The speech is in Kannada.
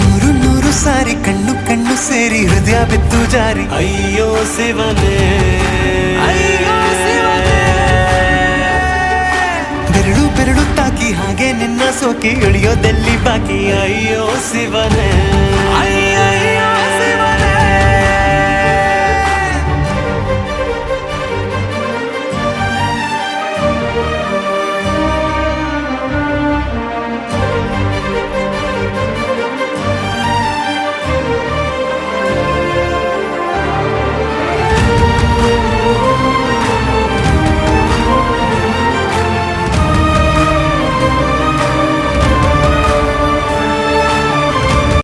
ನೂರು ನೂರು ಸಾರಿ ಕಣ್ಣು ಕಣ್ಣು ಸೇರಿ ಹೃದಯ ಬಿತ್ತು ಜಾರಿ ಅಯ್ಯೋ ಶಿವನೇ, ಅಯ್ಯೋ ಶಿವನೇ. ಬೆರಳು ಬೆರಳು ತಾಕಿ ಹಾಗೆ ನಿನ್ನ ಸೋಕಿ ಇಳಿಯೋದೆಲ್ಲಿ ಬಾಕಿ ಅಯ್ಯೋ ಶಿವನೇ.